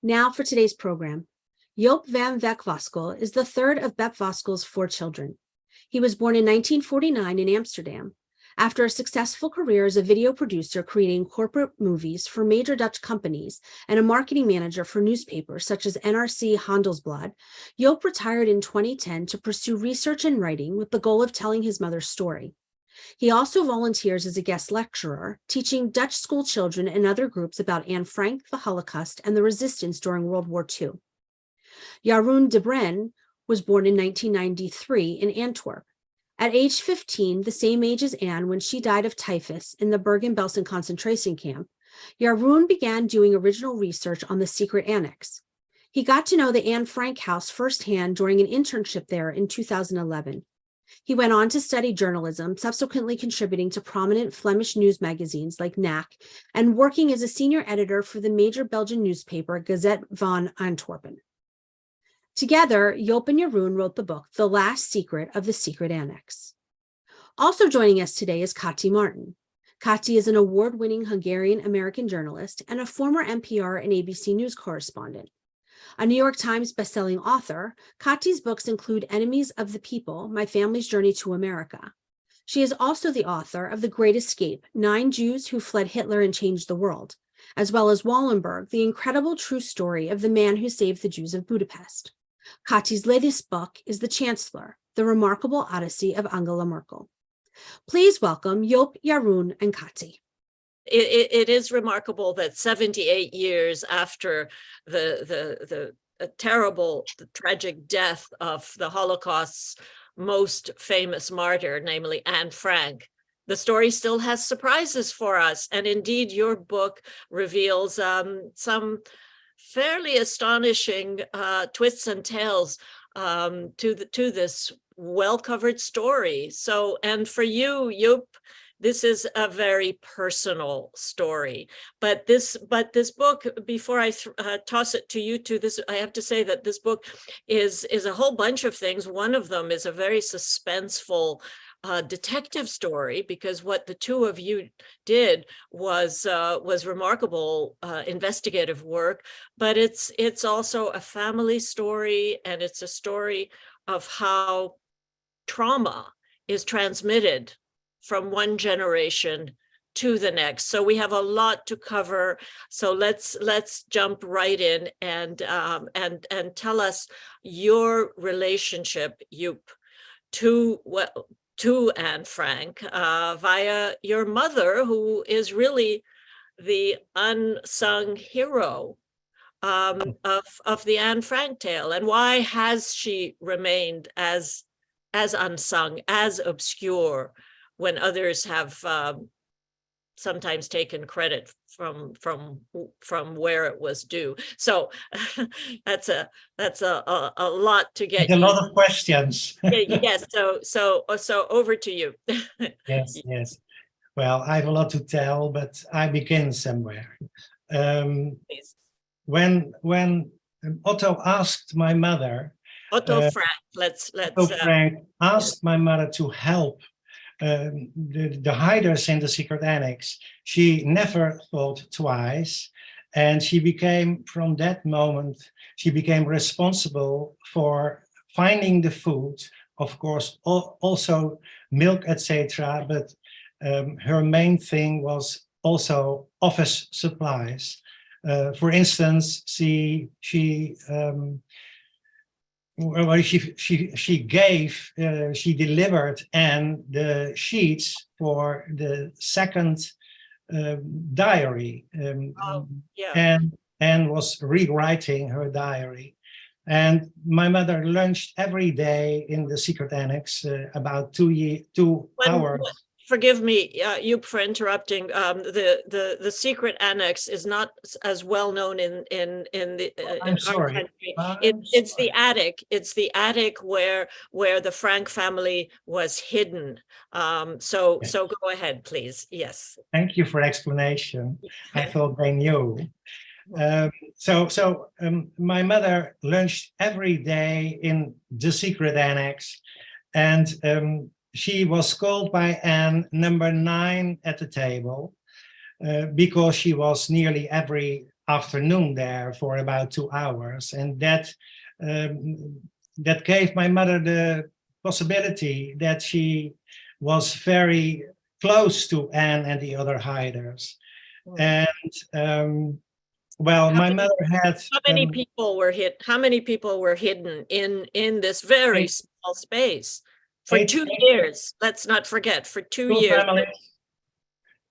Now for today's program. Joop van Wijk-Voskuijl is the third of Bep Voskuijl's 4 children. He was born in 1949 in Amsterdam. After a successful career as a video producer creating corporate movies for major Dutch companies and a marketing manager for newspapers such as NRC Handelsblad, Joop retired in 2010 to pursue research and writing with the goal of telling his mother's story. He also volunteers as a guest lecturer, teaching Dutch school children and other groups about Anne Frank, the Holocaust, and the resistance during World War II. Jeroen De Bruyn was born in 1993 in Antwerp. At age 15, the same age as Anne when she died of typhus in the Bergen-Belsen concentration camp, Jeroen began doing original research on the secret Annex. He got to know the Anne Frank house firsthand during an internship there in 2011. He went on to study journalism, subsequently contributing to prominent Flemish news magazines like Knack and working as a senior editor for the major Belgian newspaper Gazette van Antwerpen. Together, Joop and Jeroen wrote the book, The Last Secret of the Secret Annex. Also joining us today is Kati Marton. Kati is an award-winning Hungarian-American journalist and a former NPR and ABC News correspondent. A New York Times bestselling author, Kati's books include Enemies of the People, My Family's Journey to America. She is also the author of The Great Escape, 9 Jews Who Fled Hitler and Changed the World, as well as Wallenberg, the incredible true story of the man who saved the Jews of Budapest. Kati's latest book is The Chancellor, The Remarkable Odyssey of Angela Merkel. Please welcome Joop, Jeroen, and Kati. It is remarkable that 78 years after the terrible, tragic death of the Holocaust's most famous martyr, namely Anne Frank, the story still has surprises for us. And indeed, your book reveals some fairly astonishing twists and tales to this well-covered story. So, and for you, Joop, this is a very personal story, but this book, before I toss it to you two, I have to say that this book is a whole bunch of things. One of them is a very suspenseful detective story, because what the two of you did was remarkable investigative work, but it's also a family story, and it's a story of how trauma is transmitted from one generation to the next. So we have a lot to cover. So let's jump right in and tell us your relationship, Joop, to Anne Frank via your mother, who is really the unsung hero of the Anne Frank tale. And why has she remained as unsung, as obscure, when others have sometimes taken credit from where it was due? So that's a lot to get. A lot of questions. Yes. So over to you. Yes. Well, I have a lot to tell, but I begin somewhere. Please. When Otto asked my mother, Otto Frank. Otto Frank asked my mother to help the hiders in the secret annex, she never thought twice, and from that moment she became responsible for finding the food, of course, also milk, etc. But her main thing was also office supplies. For instance, she delivered Anne the sheets for the second diary, and Anne was rewriting her diary. And my mother lunched every day in the secret annex, about 2 hours. Forgive me, Joop, for interrupting. The secret annex is not as well known in I'm sorry. our country. It's the attic. It's the attic where the Frank family was hidden. So go ahead, please. Yes. Thank you for explanation. I thought they knew. My mother lunched every day in the secret annex, and she was called by Anne number 9 at the table, because she was nearly every afternoon there for about 2 hours, and that gave my mother the possibility that she was very close to Anne and the other hiders. And well, my mother had how many people were hit? How many people were hidden in this very small space for 2 years? Let's not forget, for 2 years.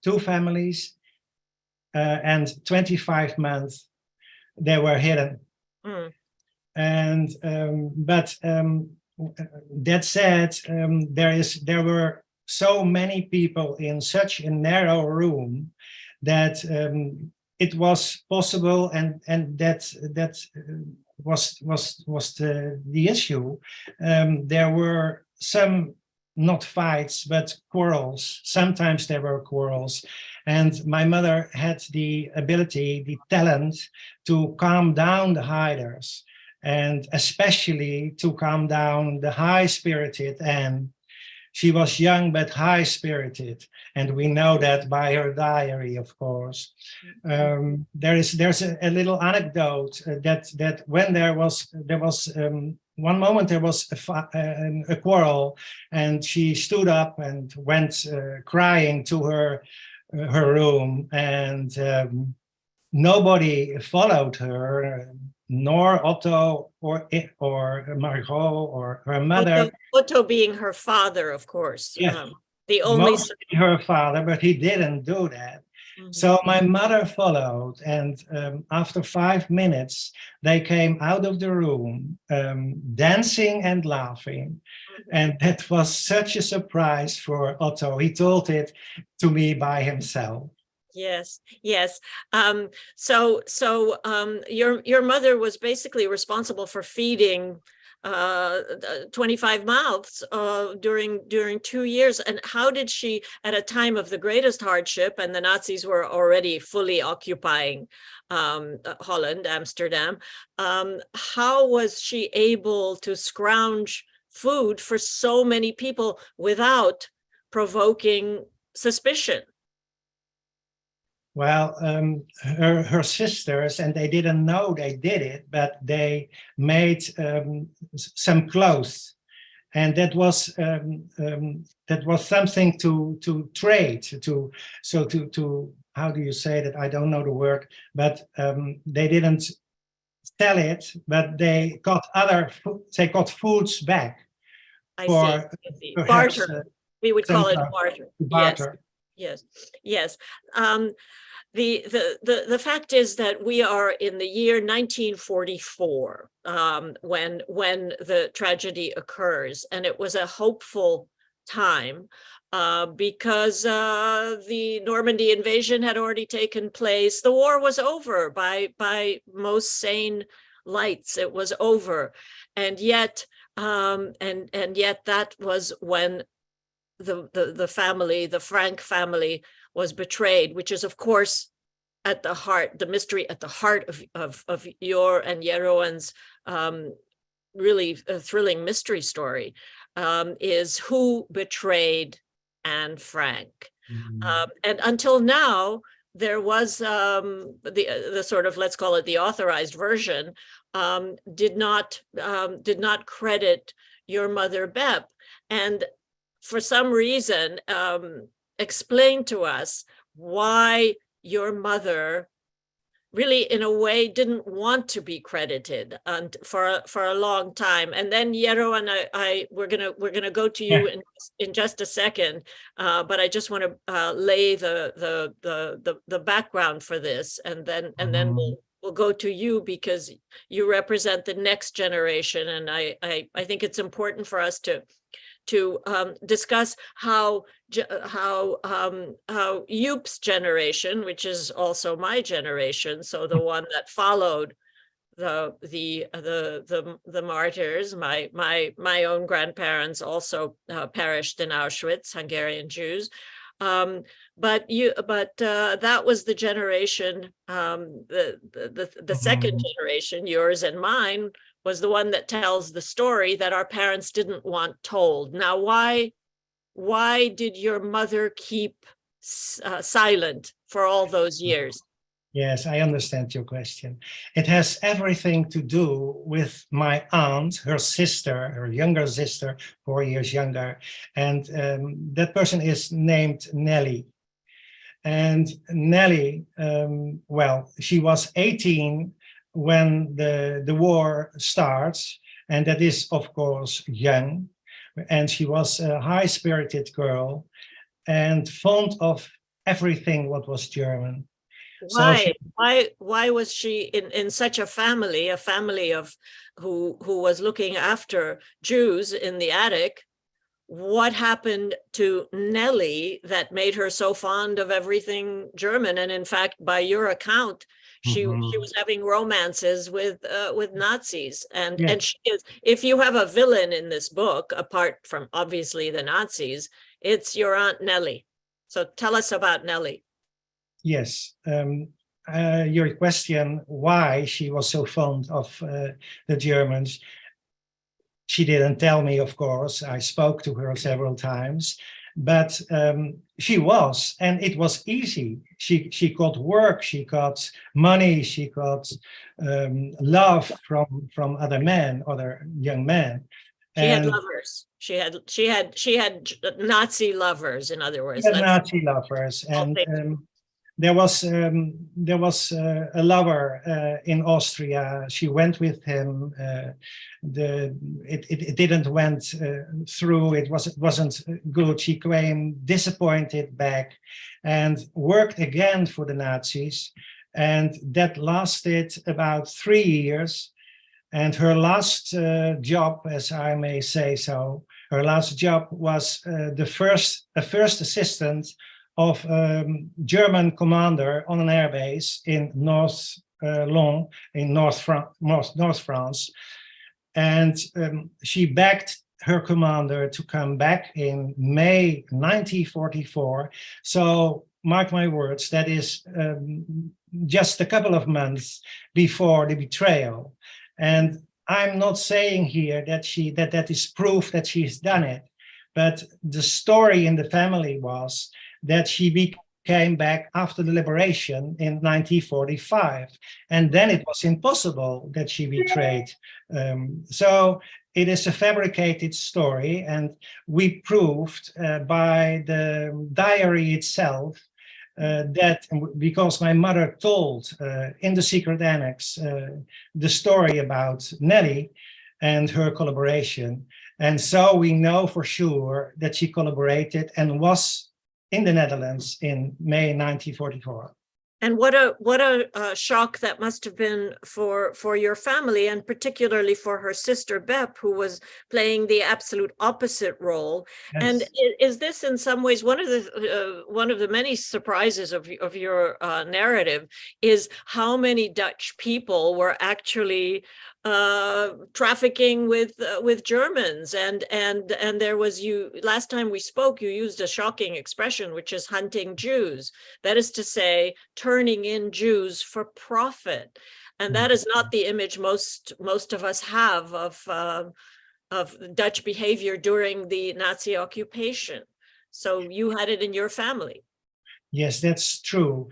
Two families, and 25 months they were hidden. And but that said, there were so many people in such a narrow room that it was possible, and that was the issue. There were some, not fights, but quarrels. Sometimes there were quarrels, and my mother had the ability, the talent to calm down the hiders, and especially to calm down the high-spirited Anne. She was young but high-spirited, and we know that by her diary, of course. There's a little anecdote that when there was one moment there was a quarrel, and she stood up and went crying to her room, and nobody followed her, nor Otto or Margot or her mother. Otto being her father, of course. Yes. The only Mostly her father, but he didn't do that. So my mother followed, and after 5 minutes, they came out of the room, dancing and laughing. And that was such a surprise for Otto. He told it to me by himself. Yes, yes. So your mother was basically responsible for feeding 25 mouths during 2 years. And how did she, at a time of the greatest hardship, and the Nazis were already fully occupying Holland, Amsterdam, how was she able to scrounge food for so many people without provoking suspicion? Well, her sisters, and they didn't know they did it, but they made some clothes, and that was something to trade. To how do you say that? I don't know the word, but they didn't sell it, but they got foods back. I see. Barter. We would call it barter. Barter. Yes. The fact is that we are in the year 1944 when the tragedy occurs, and it was a hopeful time because the Normandy invasion had already taken place. The war was over by most sane lights. It was over, and yet that was when the family, the Frank family, was betrayed, which is, of course, at the heart, the mystery at the heart of your and Jeroen's really thrilling mystery story, is who betrayed Anne Frank. And until now, there was the sort of, let's call it the authorized version, did not credit your mother Bep, and for some reason, explain to us why your mother really, in a way, didn't want to be credited for a long time. And then Jeroen, we're gonna go to you in just a second, but I just want to lay the background for this, and then we'll go to you, because you represent the next generation, and I think it's important for us to discuss how Joop's generation, which is also my generation, so the one that followed the martyrs, my own grandparents also perished in Auschwitz, Hungarian Jews. But that was the generation, the second generation, yours and mine, was the one that tells the story that our parents didn't want told. Now, why did your mother keep silent for all those years? Yes, I understand your question. It has everything to do with my aunt, her sister, her younger sister, 4 years younger. And that person is named Nelly. And Nelly, well, she was 18 when the war starts. And that is, of course, young. And she was a high-spirited girl and fond of everything what was German. So she, Why was she in such a family of who was looking after Jews in the attic? What happened to Nelly that made her so fond of everything German? And in fact, by your account, she was having romances with Nazis. And yes. and she is, if you have a villain in this book, apart from obviously the Nazis, it's your Aunt Nelly. So tell us about Nelly. Yes, your question why she was so fond of the Germans, she didn't tell me, of course. I spoke to her several times, but she was, and it was easy. She got work, she got money, she got love from other men, other young men. She had lovers. She had Nazi lovers, in other words. Nazi lovers, and there was a lover in Austria. She went with him. It didn't went through. It wasn't good. She came disappointed back, and worked again for the Nazis, and that lasted about 3 years. And her last job, as I may say so, her last job was a first assistant of German commander on an airbase in North Long in North France, and she begged her commander to come back in May 1944. So mark my words, that is just a couple of months before the betrayal. And I'm not saying here that that is proof that she's done it, but the story in the family was that she came back after the liberation in 1945, and then it was impossible that she betrayed. So it is a fabricated story, and we proved by the diary itself that, because my mother told in the secret annex the story about Nelly and her collaboration, and so we know for sure that she collaborated and was in the Netherlands in May 1944. And what a shock that must have been for your family, and particularly for her sister Bep, who was playing the absolute opposite role. Yes. And is this in some ways one of the many surprises of your narrative is how many Dutch people were actually trafficking with Germans, and there was, you last time we spoke, you used a shocking expression, which is hunting Jews. That is to say, turning in Jews for profit, and that is not the image most of us have of Dutch behavior during the Nazi occupation. So you had it in your family. Yes, that's true.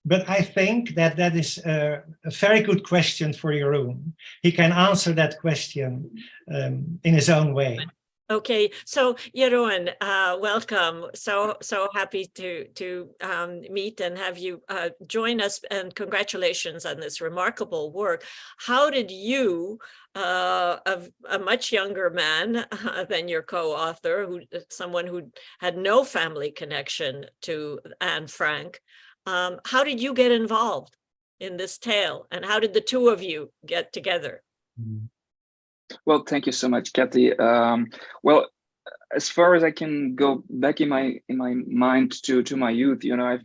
But I think that is a very good question for Jeroen. He can answer that question in his own way. Okay, so Jeroen, welcome. So happy to meet and have you join us, and congratulations on this remarkable work. How did you, a much younger man than your co-author, someone who had no family connection to Anne Frank, how did you get involved in this tale, and how did the two of you get together? Well, thank you so much, Kati. Well, as far as I can go back in my mind to my youth, you know,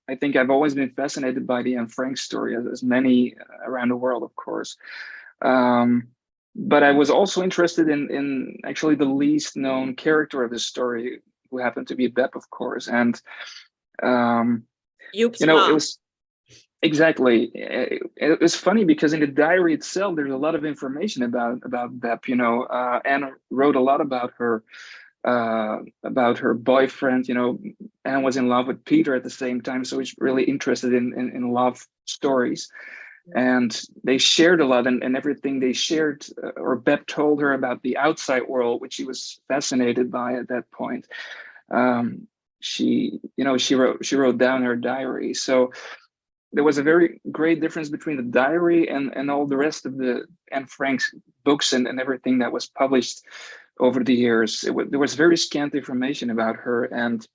I think I've always been fascinated by the Anne Frank story, as many around the world, of course. But I was also interested in actually the least known character of the story, who happened to be Bep, of course, and you know, it was exactly. It was funny because in the diary itself, there's a lot of information about Bep. You know, Anne wrote a lot about her about her boyfriend. Anne was in love with Peter at the same time, so she's really interested in love stories. And they shared a lot, and everything they shared, or Bep told her about the outside world, which she was fascinated by at that point. She wrote down her diary. So there was a very great difference between the diary and all the rest of the Anne Frank's books and everything that was published over the years. There was very scant information about her, and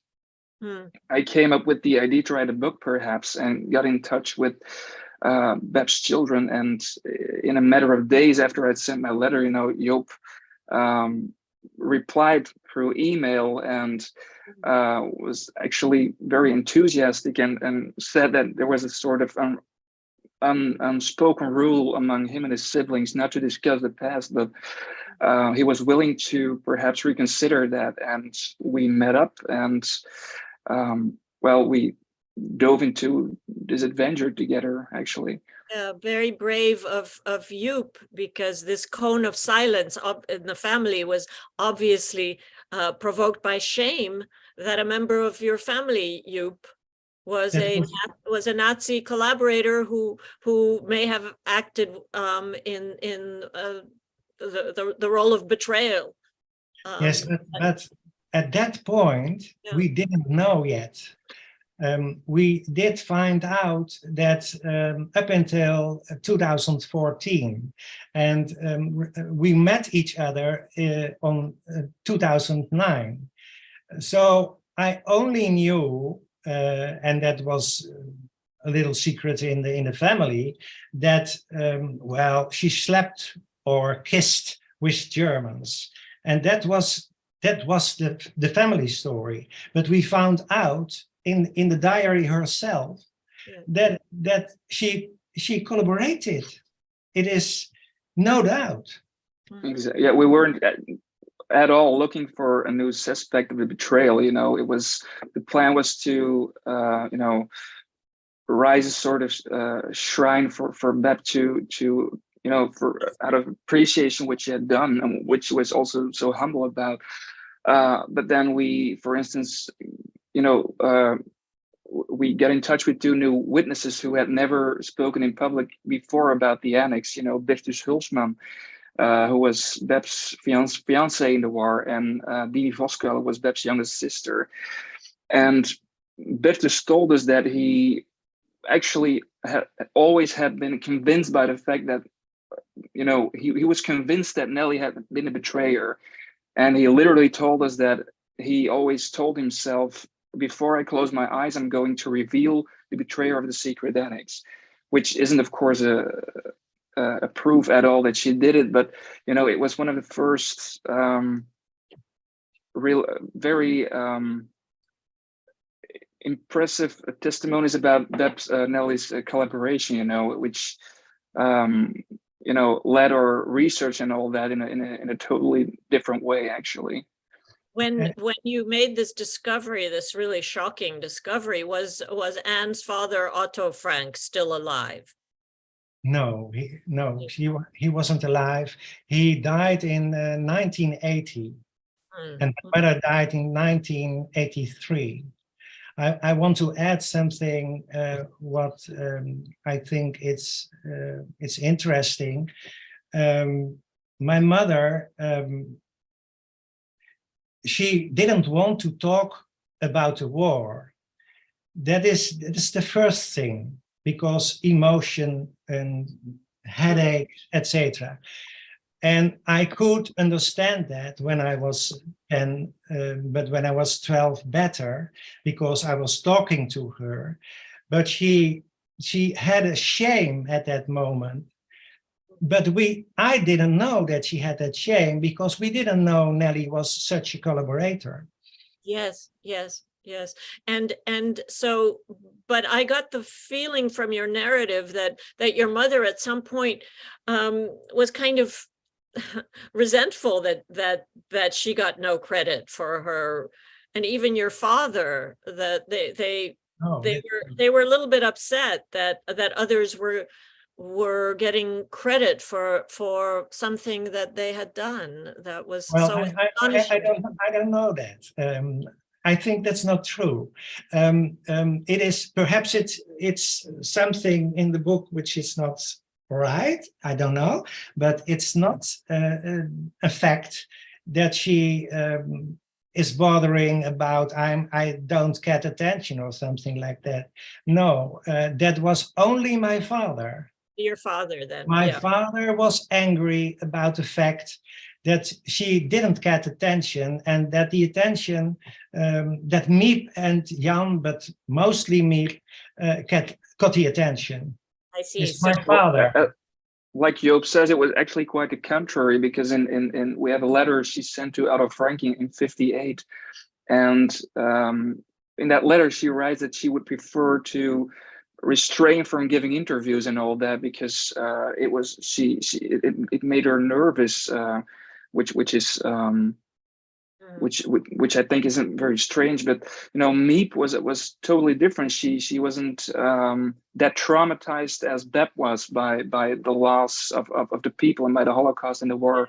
I came up with the idea to write a book, perhaps, and got in touch with Bep's children. And in a matter of days after I'd sent my letter, Joop replied through email and was actually very enthusiastic and said that there was a sort of unspoken rule among him and his siblings not to discuss the past, but he was willing to perhaps reconsider that. And we met up, and we dove into this adventure together, actually. Very brave of Joop, because this cone of silence in the family was obviously provoked by shame that a member of your family, Joop, was a Nazi collaborator who may have acted in the role of betrayal. Yes, but at that point, we didn't know yet. We did find out that up until 2014, and we met each other on 2009. So I only knew, and that was a little secret in the family, that she slept or kissed with Germans, and that was the family story. But we found out in the diary herself that she collaborated. It is no doubt. Exactly. Yeah, we weren't at all looking for a new suspect of the betrayal. It was, the plan was to rise a sort of shrine for Bep to for out of appreciation which she had done, and which she was also so humble about. But then we, for instance, we get in touch with two new witnesses who had never spoken in public before about the annex. Bertus Hulsman, who was Bep's fiance in the war, and Bep Voskuijl was Bep's youngest sister. And Bertus told us that he actually always had been convinced by the fact that, he was convinced that Nelly had been a betrayer. And he literally told us that he always told himself, before I close my eyes, I'm going to reveal the betrayer of the secret annex, which isn't, of course, a proof at all that she did it. But, it was one of the first very impressive testimonies about Bep's Nelly's collaboration, which led our research and all that in a totally different way, actually. When you made this discovery, this really shocking discovery, was Anne's father, Otto Frank, still alive? No, he wasn't alive. He died in 1980, and my mother died in 1983. I want to add something what I think it's interesting. My mother, she didn't want to talk about the war. That is the first thing, because emotion and headache, etc. And I could understand that when I was 10, but when I was 12, better, because I was talking to her. But she had a shame at that moment. But I didn't know that she had that shame, because we didn't know Nelly was such a collaborator. Yes. And so, but I got the feeling from your narrative that your mother at some point was kind of resentful that she got no credit for her, and even your father, that they were a little bit upset that others were getting credit for something that they had done that was Well, so I astonishing. don't know that. I think that's not true. It is perhaps it's something in the book which is not right. I don't know, but it's not a fact that she is bothering about. I don't get attention or something like that. No, that was only my father. Your father then. My Yeah. father was angry about the fact that she didn't get attention, and that the attention that Miep and Jan, but mostly Miep, got the attention. I see. It's So my father. Like Joop says, it was actually quite the contrary, because in we have a letter she sent to Otto Frank in 58, and in that letter she writes that she would prefer to restrain from giving interviews and all that, because it made her nervous, which is which I think isn't very strange. But Miep was totally different. She wasn't that traumatized as Bep was by the loss of the people and by the Holocaust and the war,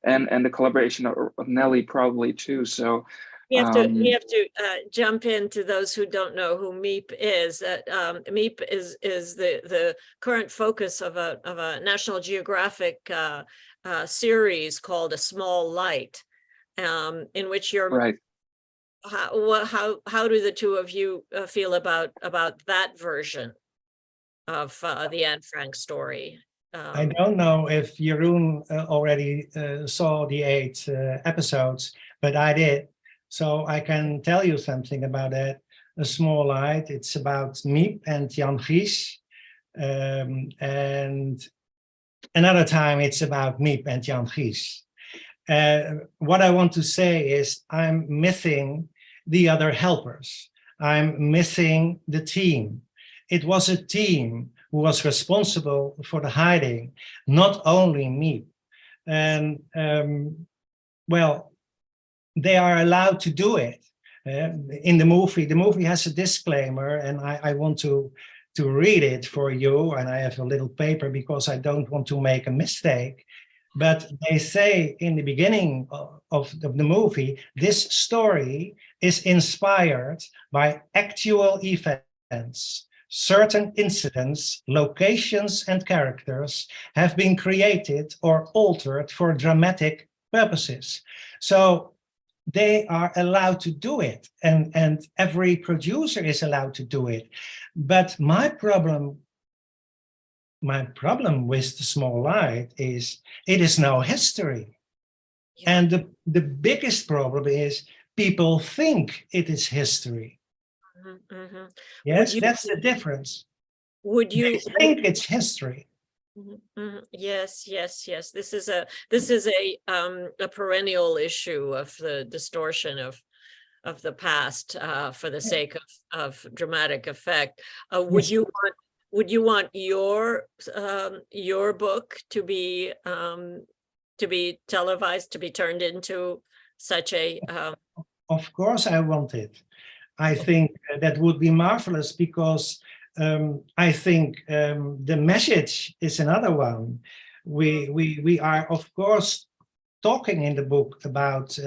and the collaboration of Nelly probably too. So we have to jump into those who don't know who Miep is. Miep is the current focus of a National Geographic series called A Small Light, in which you're right. How do the two of you feel about that version of the Anne Frank story? I don't know if Jeroen already saw the 8 episodes, but I did. So I can tell you something about that. A Small Light, it's about Miep and Jan Gies. And another time it's about Miep and Jan Gies. What I want to say is I'm missing the other helpers. I'm missing the team. It was a team who was responsible for the hiding, not only Miep. And well, they are allowed to do it. In the movie has a disclaimer, and I want to read it for you, and I have a little paper because I don't want to make a mistake. But they say in the beginning of the movie, this story is inspired by actual events. Certain incidents, locations, and characters have been created or altered for dramatic purposes. So they are allowed to do it, and every producer is allowed to do it. But my problem with The Small Light is it is no history. Yeah. And the biggest problem is people think it is history. Mm-hmm, mm-hmm. Yes, that's the difference. Would you think it's history? Mm-hmm. Yes. This is a perennial issue of the distortion of the past for the sake of dramatic effect. Would you want your book to be televised, to be turned into such a? Of course, I want it. I think that would be marvelous, because I think the message is another one. We are, of course, talking in the book about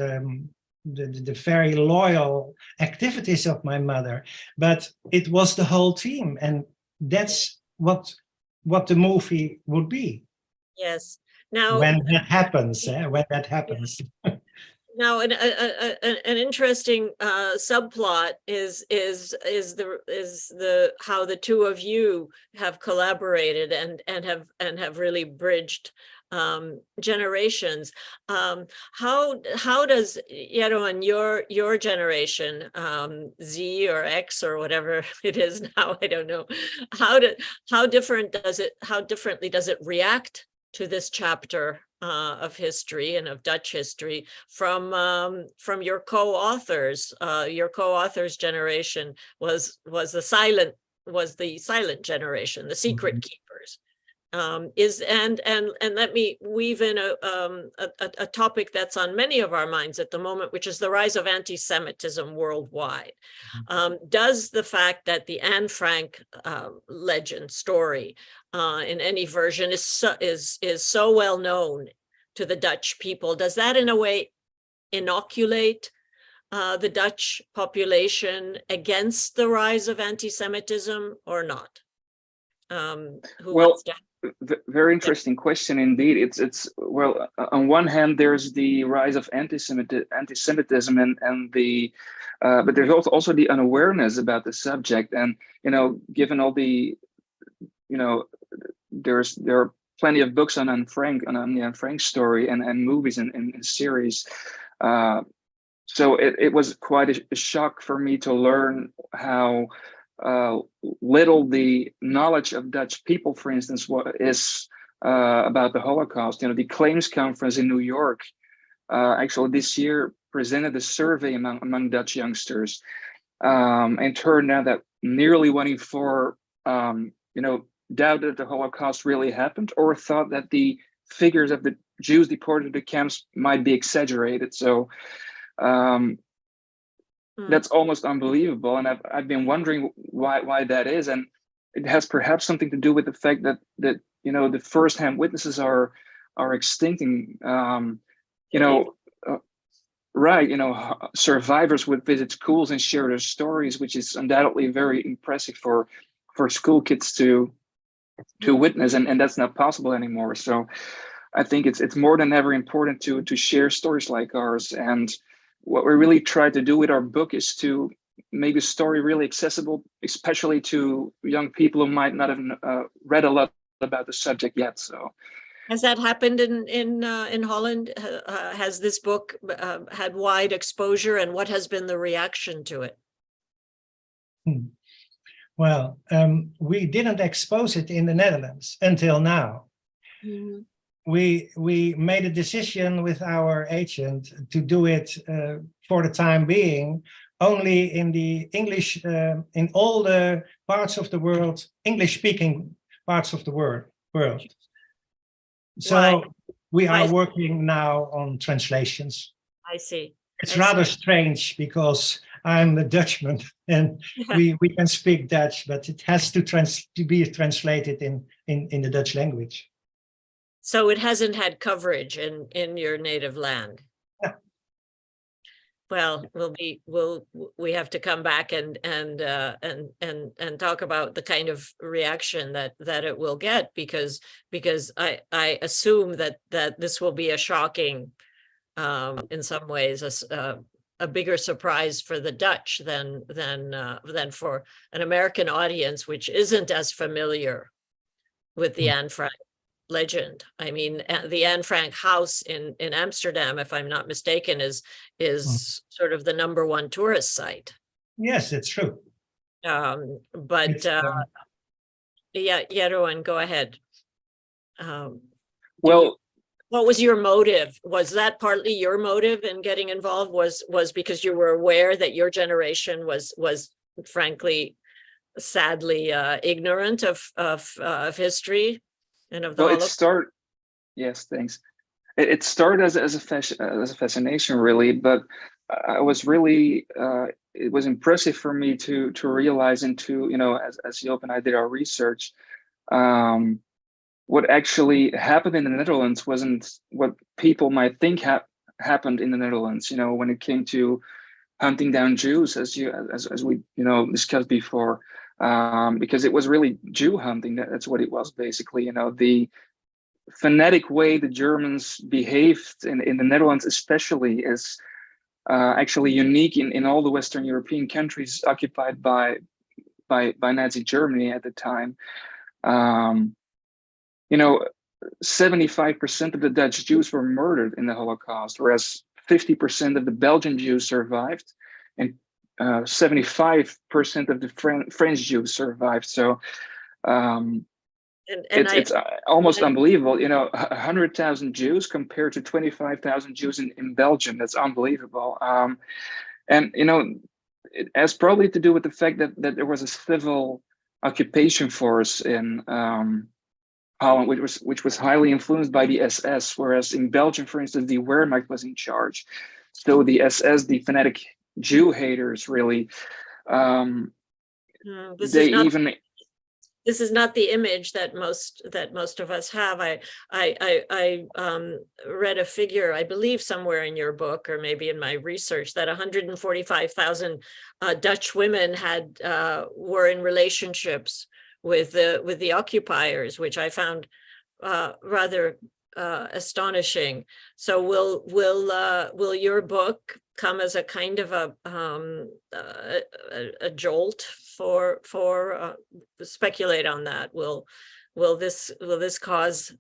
the very loyal activities of my mother, but it was the whole team, and that's what the movie would be. Yes. Now, when that happens, when that happens. Now, an interesting subplot is the how the two of you have collaborated and have really bridged generations. How does Jeroen, your generation, Z or X or whatever it is now, I don't know, how differently does it react to this chapter of history and of Dutch history from your co-authors? Your co-authors' generation was the silent generation, the secret keepers. and let me weave in a topic that's on many of our minds at the moment, which is the rise of anti-Semitism worldwide. Does the fact that the Anne Frank legend story in any version is so well known to the Dutch people, does that in a way inoculate the Dutch population against the rise of anti-Semitism or not? Very interesting question indeed. It's well, on one hand, there's the rise of anti-Semitism and the, but there's also the unawareness about the subject. And given all the, there are plenty of books on Anne Frank, on the Anne Frank story, and movies and series. So it was quite a shock for me to learn how little the knowledge of Dutch people, for instance, is about the Holocaust. The Claims Conference in New York actually this year presented a survey among Dutch youngsters, and turned out that nearly 1 in 4, doubted that the Holocaust really happened, or thought that the figures of the Jews deported to camps might be exaggerated. So that's almost unbelievable, and I've been wondering why that is, and it has perhaps something to do with the fact that the first-hand witnesses are extincting. Survivors would visit schools and share their stories, which is undoubtedly very impressive for school kids to witness, and that's not possible anymore. So I think it's more than ever important to share stories like ours. And what we really try to do with our book is to make the story really accessible, especially to young people who might not have read a lot about the subject yet. So, has that happened in Holland? Has this book had wide exposure, and what has been the reaction to it? Well, we didn't expose it in the Netherlands until now. Mm-hmm. We made a decision with our agent to do it for the time being only in the English, in all the parts of the world, English-speaking parts of the world. So Why? We are working now on translations. I see. It's rather strange because I'm a Dutchman and we can speak Dutch, but it has to be translated in the Dutch language. So it hasn't had coverage in your native land. Yeah. Well, we have to come back and talk about the kind of reaction that it will get, because I assume that this will be a shocking, in some ways, a bigger surprise for the Dutch than for an American audience, which isn't as familiar with the Anne Frank legend. I mean, the Anne Frank house in Amsterdam, if I'm not mistaken, is sort of the #1 tourist site. Yes, it's true. Yeah, Jeroen, go ahead. What was your motive? Was that partly your motive in getting involved? Was because you were aware that your generation was frankly, sadly, ignorant of history and of the Holocaust? Yes, thanks. It started as a fascination, really, but I was really it was impressive for me to realize, and to as Joop and I did our research, what actually happened in the Netherlands wasn't what people might think happened in the Netherlands. When it came to hunting down Jews, as we discussed before, because it was really Jew hunting. That's what it was, basically. The fanatic way the Germans behaved in the Netherlands, especially, is actually unique in all the Western European countries occupied by Nazi Germany at the time. 75% of the Dutch Jews were murdered in the Holocaust, whereas 50% of the Belgian Jews survived, and 75% of the French Jews survived. So it's almost unbelievable. 100,000 Jews compared to 25,000 Jews in Belgium. That's unbelievable. And it has probably to do with the fact that there was a civil occupation force in Holland, which was highly influenced by the SS, whereas in Belgium, for instance, the Wehrmacht was in charge. So the SS, the fanatic Jew haters, really, this is not the image that most of us have. I read a figure, I believe somewhere in your book, or maybe in my research, that 145,000 Dutch women were in relationships with the occupiers, which I found rather astonishing. So will your book come as a kind of a jolt for speculate on that? Will this cause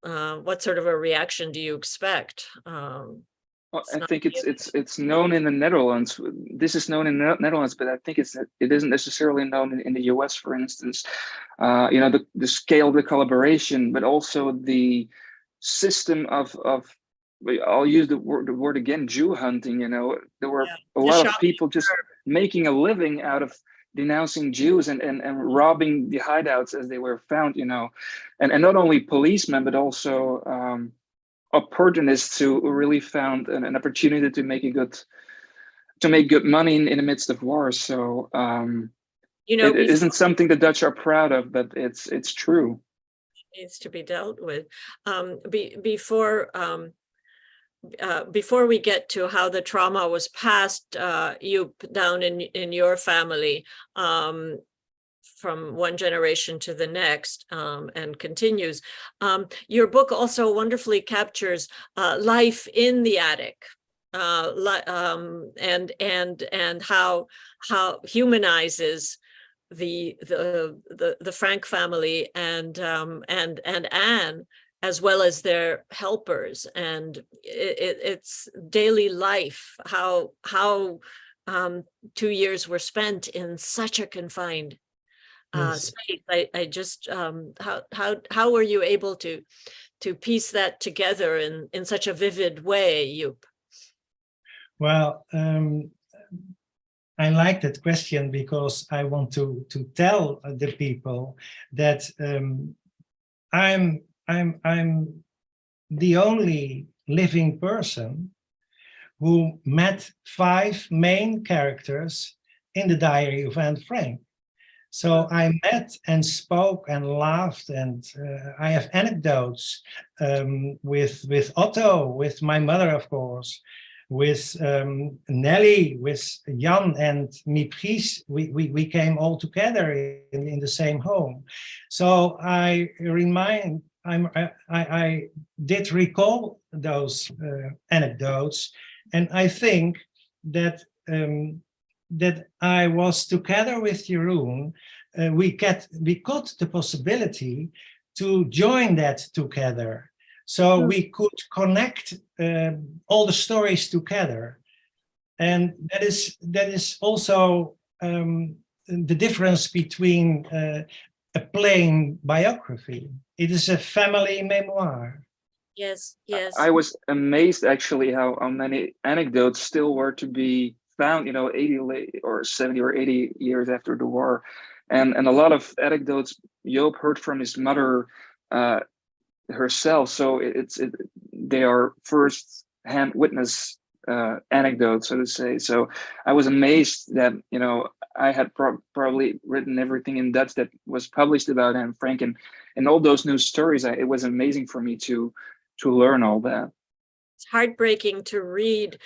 what sort of a reaction do you expect? Well, I think it's known in the Netherlands. This is known in the Netherlands, but I think it isn't necessarily known in the US, for instance. The scale of the collaboration, but also the system of I'll use the word again, Jew hunting. There were a lot of people just making a living out of denouncing Jews and robbing the hideouts as they were found. And not only policemen, but also opportunists who really found an opportunity to make good money in the midst of war. So it isn't something the Dutch are proud of, but it's true. Needs to be dealt with. Before we get to how the trauma was passed, you down in your family, from one generation to the next, and continues. Your book also wonderfully captures life in the attic, and how humanizes the Frank family and Anne, as well as their helpers, and it's daily life. How 2 years were spent in such a confined space. I just how were you able to piece that together in such a vivid way, Joop? Well, I like that question because I want to tell the people that I'm the only living person who met 5 main characters in the diary of Anne Frank. So I met and spoke and laughed, and I have anecdotes with Otto, with my mother, of course, with Nelly, with Jan and Mipries. We came all together in the same home. So I did recall those anecdotes, and I think that that I was together with Jeroen, we got the possibility to join that together. So we could connect all the stories together. And that is also the difference between a plain biography. It is a family memoir. Yes. I was amazed actually how many anecdotes still were to be found, 80 or 70 or 80 years after the war. And a lot of anecdotes Joop heard from his mother herself. So they are first-hand witness anecdotes, so to say. So I was amazed that, I had probably written everything in Dutch that was published about Anne Frank, and all those news stories. It was amazing for me to learn all that. It's heartbreaking to read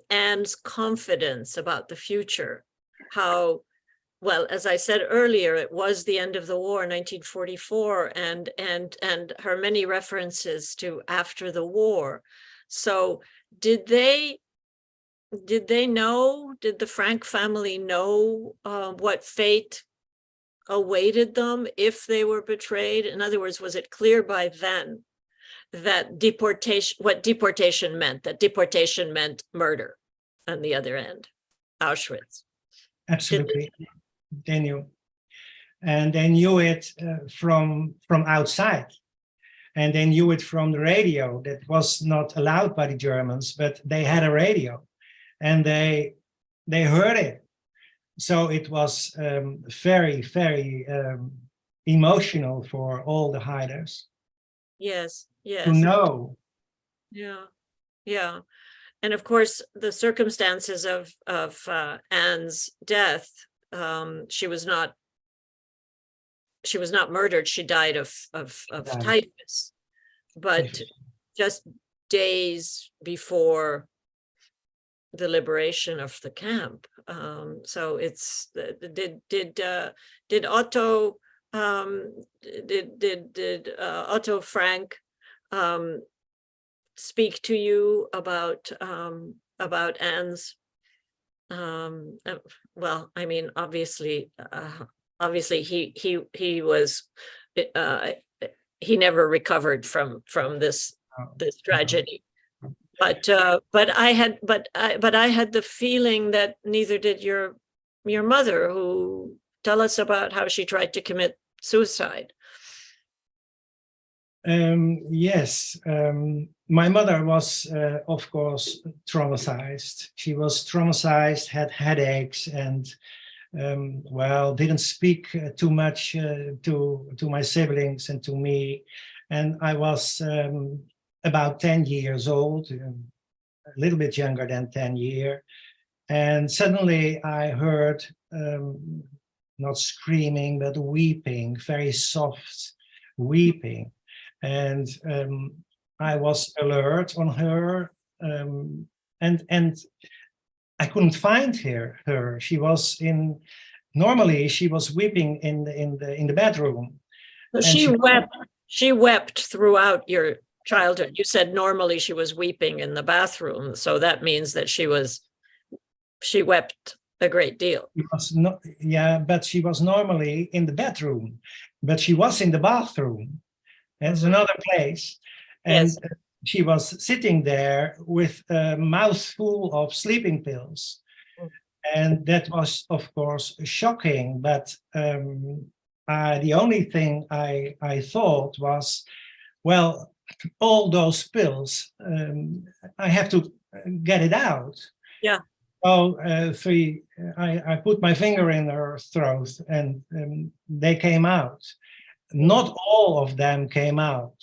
Anne's confidence about the future. How, well, as I said earlier, it was the end of the war, 1944, and her many references to after the war. So did the Frank family know what fate awaited them if they were betrayed? In other words, was it clear by then that what deportation meant, that deportation meant murder on the other end, Auschwitz? Absolutely. They knew. And they knew it from outside. And they knew it from the radio that was not allowed by the Germans, but they had a radio and they heard it. So it was very, very emotional for all the hiders Yes, yes. to know. Yeah, yeah. And of course, the circumstances of Anne's death, she was not murdered. She died of Right. typhus, but just days before the liberation of the camp. So it's did Otto did Otto Frank speak to you about Anne's? Well, I mean, obviously he was he never recovered from this tragedy. But I had the feeling that neither did your mother, who tell us about how she tried to commit suicide. Yes, my mother was, of course, traumatized. She was traumatized, had headaches, and well, didn't speak too much to my siblings and to me. And I was about 10 years old, a little bit younger than 10 years. And suddenly I heard, not screaming, but weeping, very soft weeping. And I was alert on her, and I couldn't find her. She was normally she was weeping in the bedroom. So she wept throughout your childhood. You said normally she was weeping in the bathroom, so that means that she wept a great deal. But she was normally in the bedroom, but she was in the bathroom. That's another place. And yes. She was sitting there with a mouthful of sleeping pills. And that was, of course, shocking. But the only thing I thought was, well, all those pills, I have to get it out. Yeah. So I put my finger in her throat, and they came out. Not all of them came out,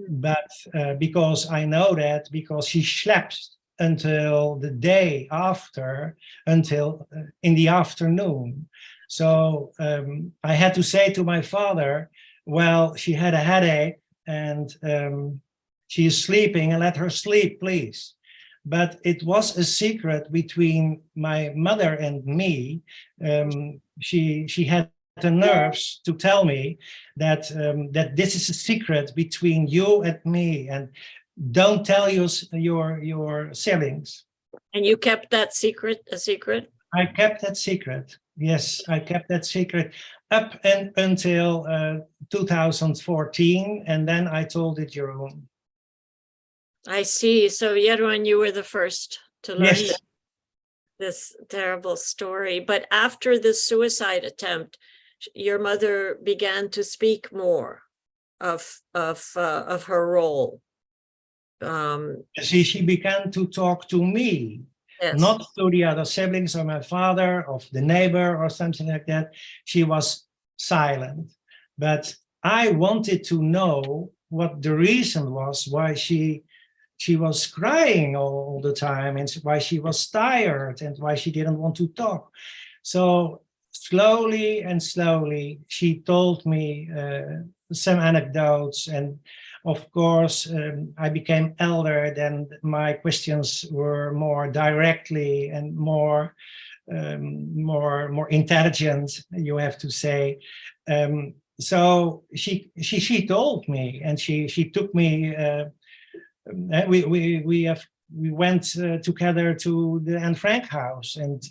but because I know that, because she slept until the day after, until in the afternoon. So I had to say to my father, well, she had a headache and she is sleeping, and let her sleep, please. But it was a secret between my mother and me. She had the nerves to tell me that that this is a secret between you and me, and don't tell your siblings. And you kept that secret a secret? I kept that secret. Yes, I kept that secret up and until 2014, and then I told it Jeroen. I see. So Jeroen, you were the first to learn Yes. this terrible story. But after the suicide attempt, your mother began to speak more of her role. She began to talk to me, Yes. not to the other siblings or my father or the neighbor or something like that. She was silent. But I wanted to know what the reason was why she was crying all the time, and why she was tired, and why she didn't want to talk. So slowly and slowly, she told me some anecdotes, and of course, I became elder, then my questions were more directly and more intelligent, you have to say. So she told me, and she took me. We went together to the Anne Frank house, and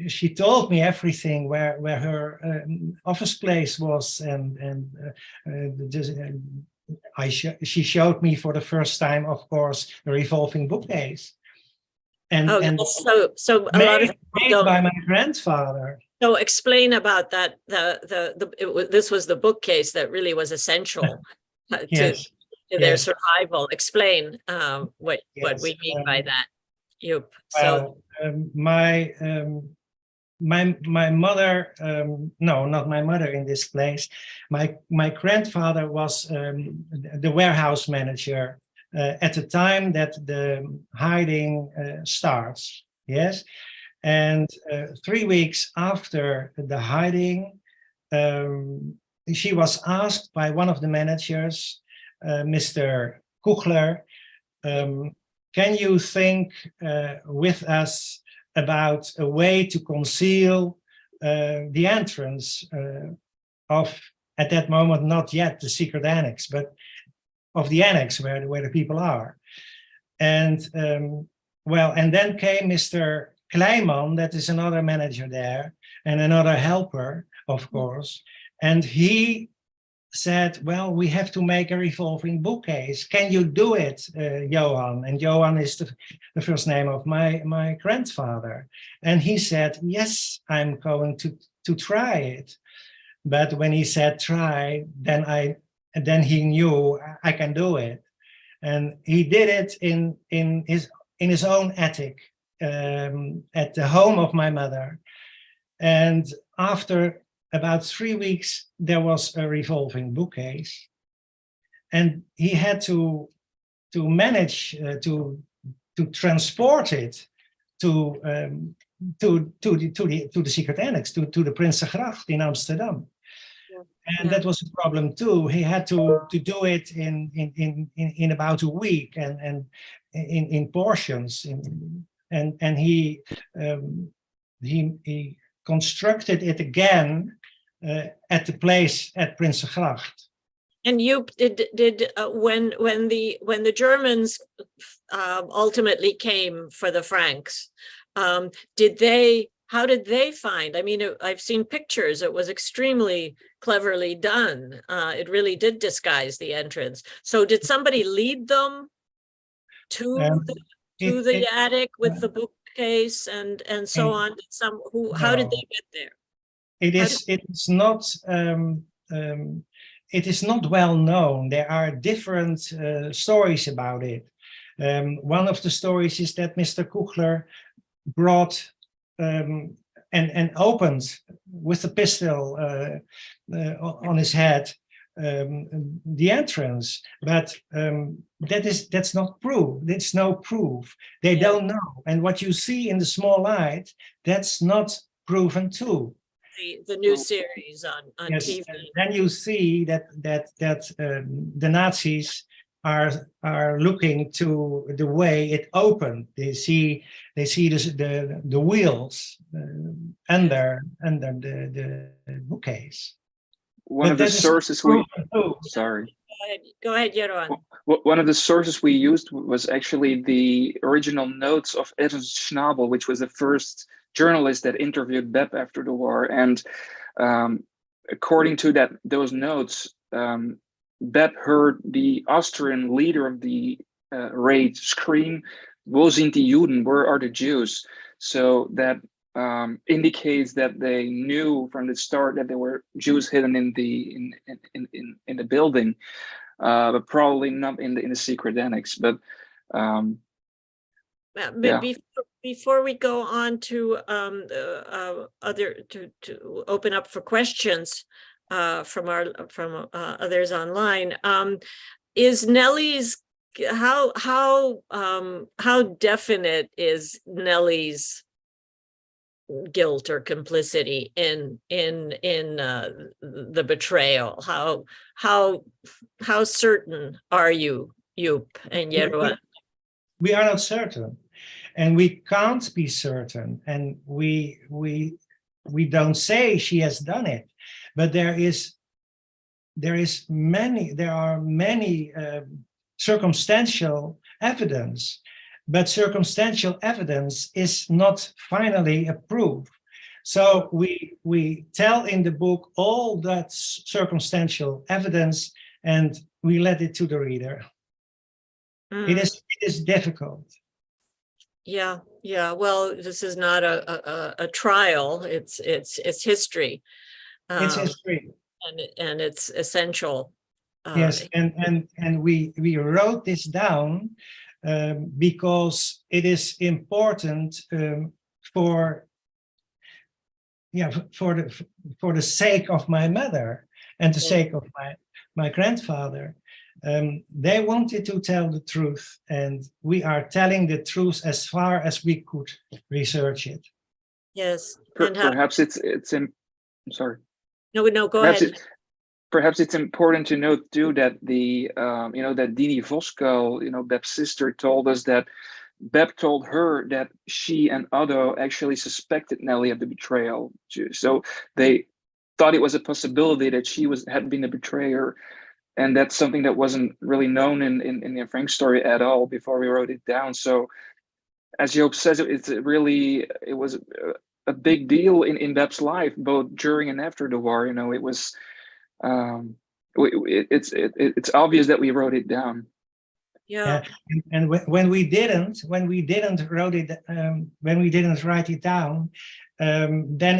she told me everything, where her office place was, and she showed me for the first time, of course, the revolving bookcase, and so a lot of made by my grandfather. So explain about that. This was the bookcase that really was essential Yes. to their survival. Explain what we mean by that, Joop. Well, my mother, no, not my mother in this place. My grandfather was the warehouse manager at the time that the hiding starts. Yes, and 3 weeks after the hiding, she was asked by one of the managers, Mr. Kugler, can you think with us about a way to conceal the entrance of, at that moment, not yet the secret annex, but of the annex where the people are. And well, and then came Mr. Kleiman, that is another manager there, and another helper, of course. And he said, well, we have to make a revolving bookcase. Can you do it, Johan? And Johan is the first name of my grandfather. And he said, yes, I'm going to try it. But when he said try, then he knew I can do it. And he did it in his own attic at the home of my mother. And after about 3 weeks, there was a revolving bookcase, and he had to manage to transport it to the secret annex, to the Prinsengracht in Amsterdam. Yeah. And that was a problem too. He had to do it in about a week and in portions. And he constructed it again at the place at Prinsengracht. And you did when the Germans ultimately came for the Franks, how did they find? I mean, I've seen pictures. It was extremely cleverly done. It really did disguise the entrance. So did somebody lead them to the attic with the bookcase and so on? How did they get there? It is not well known. There are different stories about it. One of the stories is that Mr. Kugler brought and opened with a pistol on his head the entrance, but that's not proof. There's no proof. They don't know. And what you see in the small light, that's not proven too. The new series on yes, TV. Then you see that the Nazis are looking to the way it opened. They see the wheels under the bookcase. One of the sources we sorry. Go ahead, Jeroen. One of the sources we used was actually the original notes of Ernst Schnabel, which was the first journalist that interviewed Bep after the war. And according to those notes, Bep heard the Austrian leader of the raid scream, "Wo sind die Juden? Where are the Jews?" So that indicates that they knew from the start that there were Jews hidden in the building, but probably not in the secret annex. But before we go on to to open up for questions from others online, is Nelly's how definite is Nelly's guilt or complicity in the betrayal? How certain are you, Joop and Jeroen? We are not certain, and we can't be certain, and we don't say she has done it, but there are many circumstantial evidence. But circumstantial evidence is not finally a proof. So we tell in the book all that circumstantial evidence, and we let it to the reader. It is difficult. Yeah. Well, this is not a trial. It's history. It's history, and it's essential. Yes, and we wrote this down. Because it is important for for the sake of my mother and the sake of my grandfather. They wanted to tell the truth, and we are telling the truth as far as we could research it. Yes. Perhaps I'm sorry. No, go Perhaps ahead. Perhaps it's important to note too that that Dini Voskuijl, Bep's sister, told us that Bep told her that she and Otto actually suspected Nelly of the betrayal. So they thought it was a possibility that she had been the betrayer, and that's something that wasn't really known in the Frank story at all before we wrote it down. So, as Joop says, it was a big deal in Bep's life, both during and after the war. It was. It's obvious that we wrote it down. Yeah. And when we didn't write it down, then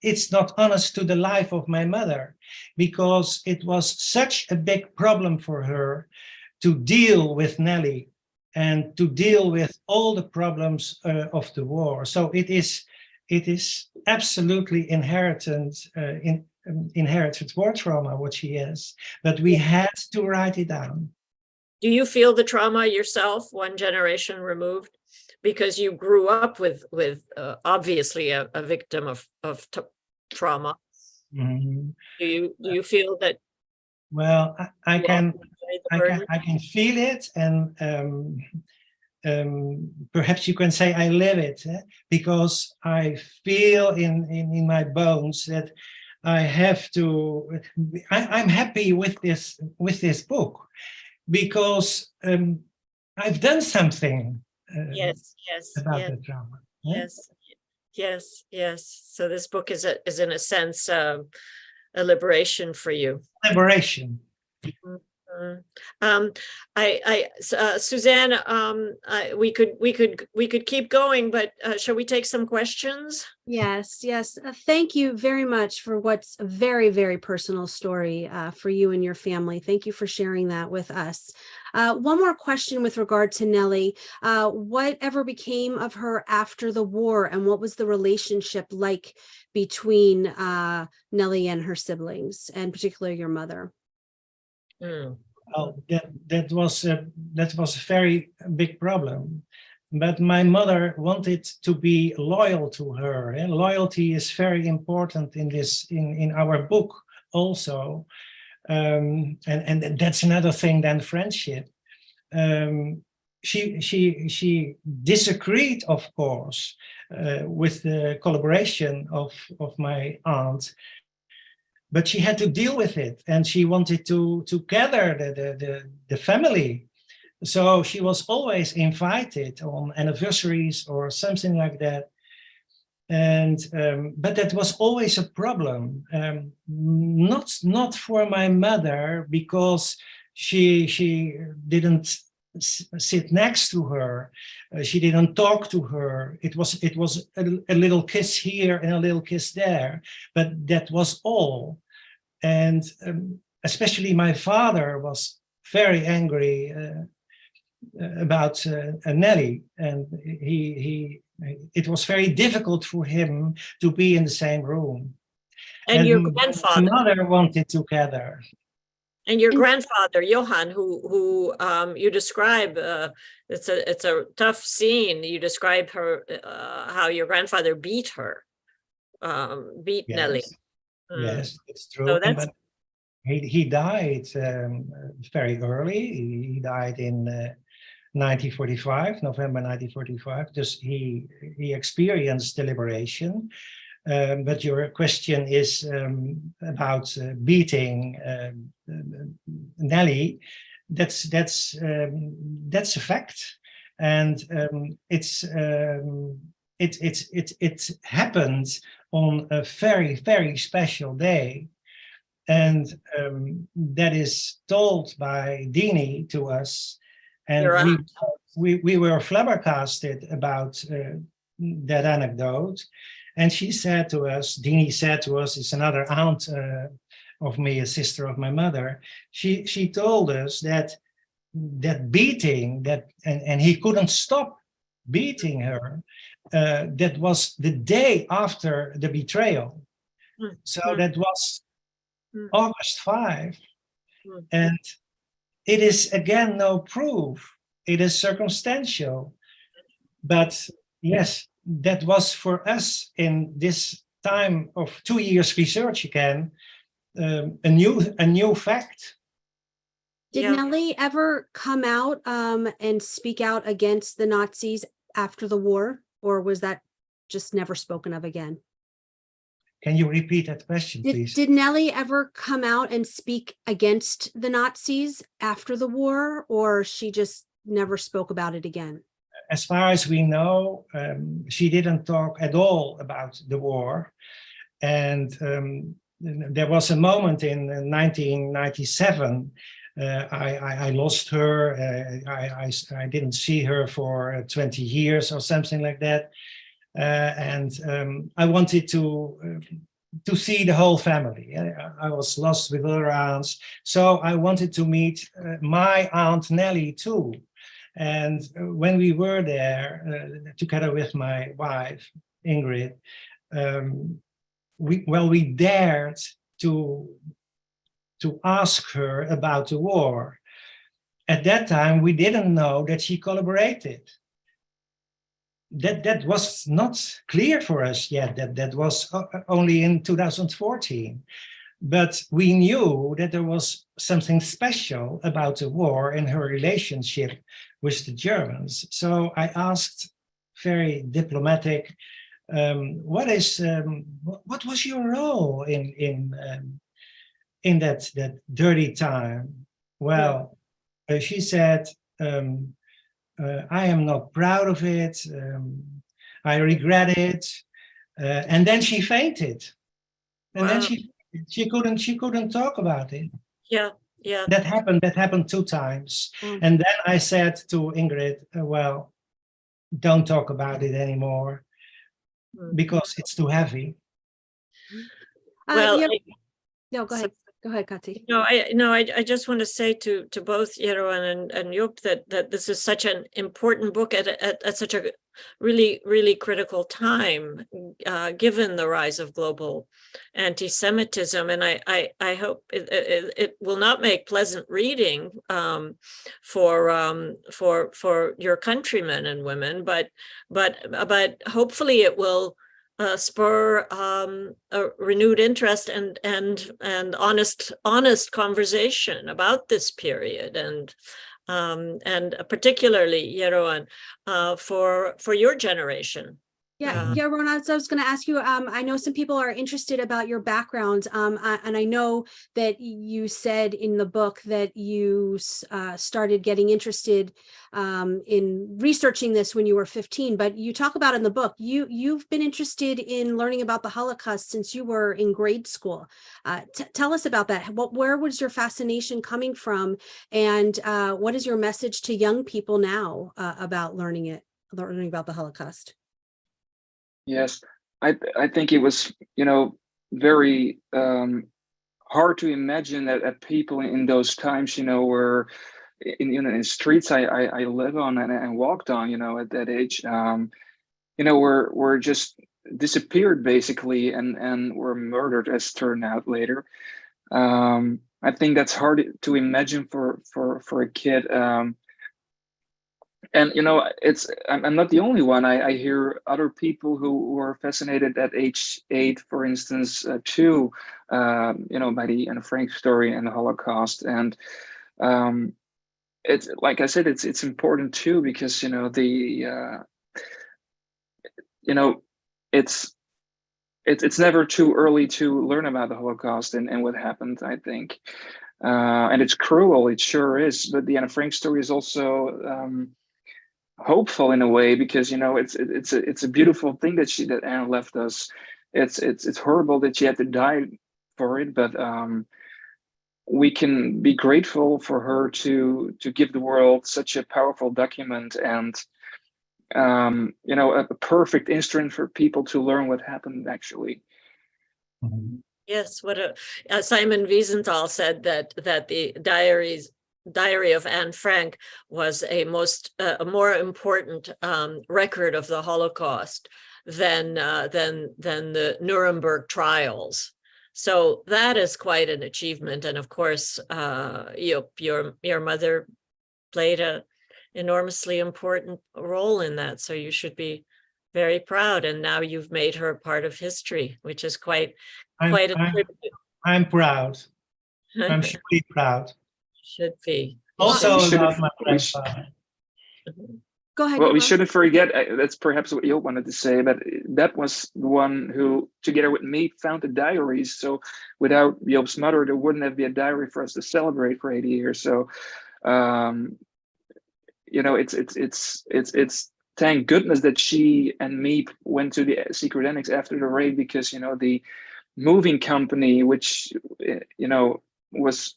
it's not honest to the life of my mother, because it was such a big problem for her to deal with Nelly and to deal with all the problems of the war. So it is absolutely inherited war trauma, what she is, but we had to write it down. Do you feel the trauma yourself, one generation removed, because you grew up with obviously a victim of trauma? Mm-hmm. Do you feel that? Well, I can feel it, and perhaps you can say I live it, because I feel in my bones that I have to. I'm happy with this book, because I've done something about the trauma. Yes. So this book is in a sense a liberation for you. Liberation. Mm-hmm. Suzanne, we could keep going, but shall we take some questions? Yes. Thank you very much for what's a very, very personal story for you and your family. Thank you for sharing that with us. One more question with regard to Nelly. Whatever became of her after the war, and what was the relationship like between Nelly and her siblings, and particularly your mother? Well, that was a very big problem. But my mother wanted to be loyal to her, and loyalty is very important in our book also. And that's another thing than friendship. She disagreed, of course, with the collaboration of my aunt, but she had to deal with it, and she wanted to gather the family. So she was always invited on anniversaries or something like that. And but that was always a problem, not for my mother, because she didn't sit next to her, she didn't talk to her. It was a little kiss here and a little kiss there, but that was all. And especially my father was very angry about Nelly, and it was very difficult for him to be in the same room. And your grandfather, my mother wanted together. And your grandfather, Johan, who you describe, it's a tough scene. You describe her, how your grandfather beat her, beat Nelly. Yes, it's true. So that's... He died very early. He died in 1945, November 1945. Just he experienced the liberation. But your question is about beating Nelly. That's a fact, and it happened on a very, very special day, and that is told by Dini to us, and we were flabbergasted about that anecdote. And she said to us, Dini said to us, it's another aunt of me, a sister of my mother. She told us that beating, and he couldn't stop beating her, that was the day after the betrayal. So that was August 5. And it is again no proof. It is circumstantial. But yes, that was for us in this time of 2 years research again, a new fact. Did Nelly ever come out and speak out against the Nazis after the war, or was that just never spoken of again? Can you repeat that question, please? Did Nelly ever come out and speak against the Nazis after the war, or she just never spoke about it again? As far as we know, she didn't talk at all about the war. And there was a moment in 1997, I lost her. I didn't see her for 20 years or something like that. And I wanted to see the whole family. I was lost with other aunts. So I wanted to meet my aunt Nelly too. And when we were there, together with my wife, Ingrid, we dared to ask her about the war. At that time, we didn't know that she collaborated. That was not clear for us yet. That was only in 2014. But we knew that there was something special about the war and her relationship with the Germans. So I asked, very diplomatic, what was your role in that dirty time? Well, she said, I am not proud of it. I regret it. And then she fainted. And then she couldn't talk about it. Yeah. That happened 2 times. And then I said to Ingrid, well, don't talk about it anymore because it's too heavy. Well, no, go ahead. Go ahead, Kati. I just want to say to both Jeroen and Joop that this is such an important book at such a really, really critical time, given the rise of global anti-Semitism. And I hope it will not make pleasant reading for your countrymen and women, but hopefully it will spur a renewed interest and honest conversation about this period, and particularly, Jeroen, for your generation. Yeah, Ron, I was going to ask you, I know some people are interested about your background, and I know that you said in the book that you started getting interested in researching this when you were 15, but you talk about in the book, you've been interested in learning about the Holocaust since you were in grade school. Tell us about that. Where was your fascination coming from, and what is your message to young people now about learning about the Holocaust? Yes, I think it was, very hard to imagine that people in those times, were in streets I live on and walked on, at that age, were just disappeared basically and were murdered, as turned out later. I think that's hard to imagine for a kid. And I'm not the only one. I hear other people who were fascinated at age 8, for instance, too, by the Anne Frank story and the Holocaust. And it's like I said, it's important too because it's never too early to learn about the Holocaust and what happened, I think. And it's cruel, it sure is. But the Anne Frank story is also hopeful in a way because it's a beautiful thing that Anne left us. It's horrible that she had to die for it, but we can be grateful for her to give the world such a powerful document and a perfect instrument for people to learn what happened actually. Yes, Simon Wiesenthal said that the diaries Diary of Anne Frank was a more important record of the Holocaust than the Nuremberg trials. So that is quite an achievement. And of course, your mother played an enormously important role in that. So you should be very proud. And now you've made her part of history, which is quite a tribute. I'm proud. I'm truly proud. Should be. Also We about my we grandfather. Go ahead. Well, we Jeroen. shouldn't forget, that's perhaps what Joop wanted to say, but Bep was the one who, together with me, found the diaries. So without Joop's mother, there wouldn't have been a diary for us to celebrate for 80 years. So, you know, it's thank goodness that she and me went to the secret annex after the raid, because, you know, the moving company, which, you know, was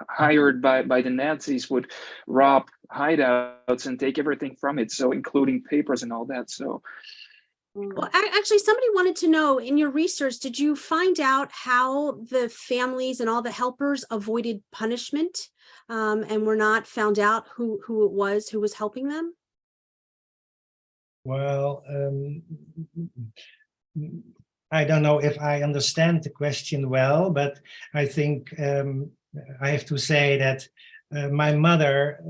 hired by the Nazis, would rob hideouts and take everything from it, so including papers and all that. So Well, actually, somebody wanted to know, in your research, did you find out how the families and all the helpers avoided punishment and were not found out who it was who was helping them? Well, I don't know if I understand the question well, but I think I have to say that my mother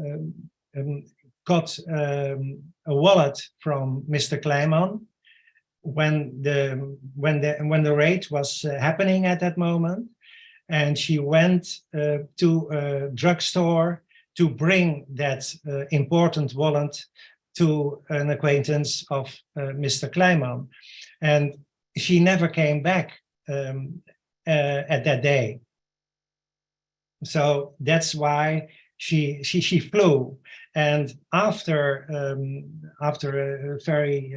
got a wallet from Mr. Kleiman when the raid was happening at that moment, and she went to a drugstore to bring that important wallet to an acquaintance of Mr. Kleiman, and she never came back at that day. So that's why she flew. And after a very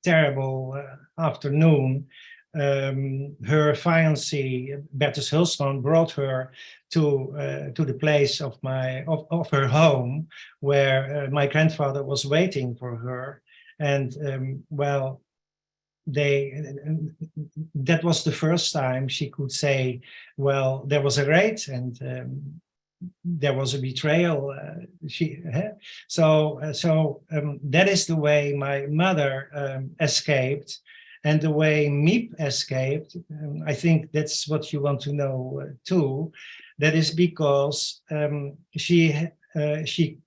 terrible afternoon, her fiancé Bertus Hulsman brought her to the place of her home, where my grandfather was waiting for her, and well, that was the first time she could say, well, there was a raid and there was a betrayal. So that is the way my mother escaped, and the way Miep escaped. I think that's what you want to know too. That is because she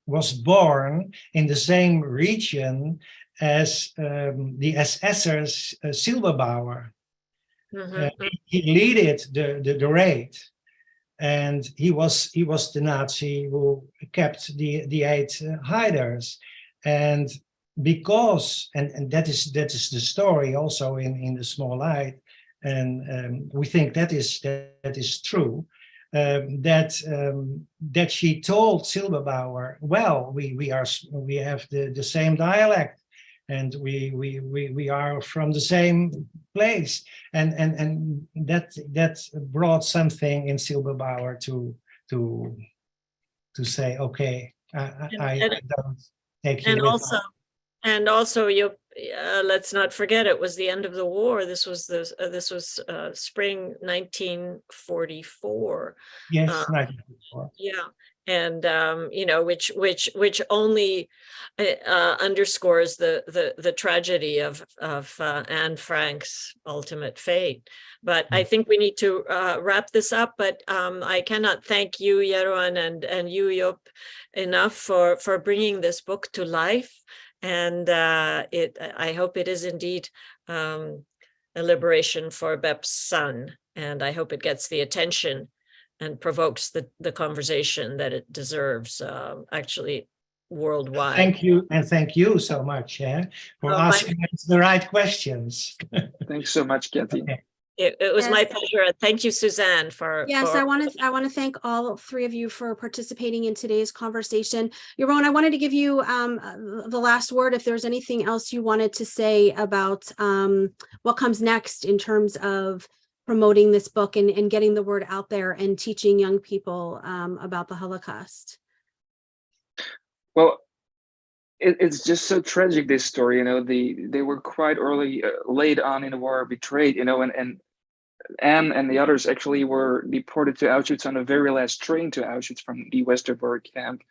was born in the same region as the SSers Silberbauer. He leaded the raid, and he was the Nazi who kept the 8 hiders. And because and that is the story also in the Small Light, and we think that is true. That she told Silberbauer, well, we have the same dialect, and we are from the same place, and that brought something in Silberbauer to say, okay, I don't take you with me. And also, you let's not forget, it was the end of the war. This was spring 1944. Yes, 1944. Yeah, and you know, which only underscores the tragedy of Anne Frank's ultimate fate. But I think we need to wrap this up. But I cannot thank you, Jeroen, and you, Joop, enough for bringing this book to life. And I hope it is indeed a liberation for Bep's son, and I hope it gets the attention and provokes the conversation that it deserves, actually worldwide. Thank you, and thank you so much for asking us the right questions. thanks so much, Kati. Okay. It was my pleasure. Thank you, Suzanne, for. Yes, I want to thank all 3 of you for participating in today's conversation. Jeroen, I wanted to give you the last word. If there's anything else you wanted to say about what comes next in terms of promoting this book and getting the word out there and teaching young people about the Holocaust. Well, it's just so tragic, this story. You know, they were quite early, late on in the war, betrayed. You know, and Anne and the others actually were deported to Auschwitz on the very last train to Auschwitz from the Westerbork camp.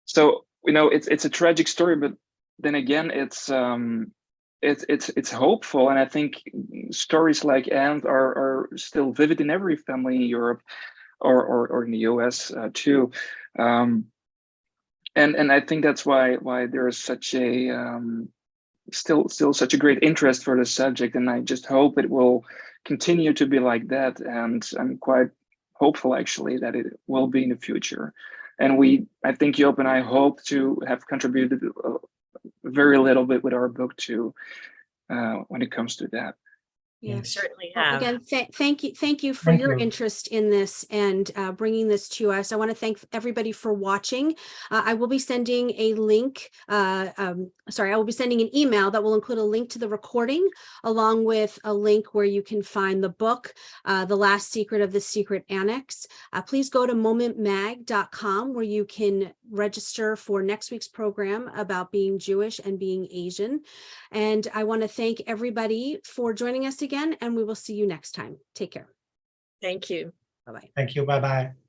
So it's a tragic story, but then again, it's hopeful, and I think stories like Anne are still vivid in every family in Europe or in the US too. And I think that's why there is such a still such a great interest for the subject, and I just hope it will continue to be like that. And I'm quite hopeful actually that it will be in the future. And I think Joop and I hope to have contributed very little bit with our book too, when it comes to that. You Yes. certainly Well, have. again, thank you for Thank your you. interest in this and bringing this to us. I want to thank everybody for watching. I will be sending a link. I will be sending an email that will include a link to the recording, along with a link where you can find the book, The Last Secret of the Secret Annex. Please go to momentmag.com, where you can register for next week's program about being Jewish and being Asian. And I want to thank everybody for joining us again, and we will see you next time. Take care. Thank you. Bye-bye. Thank you. Bye-bye.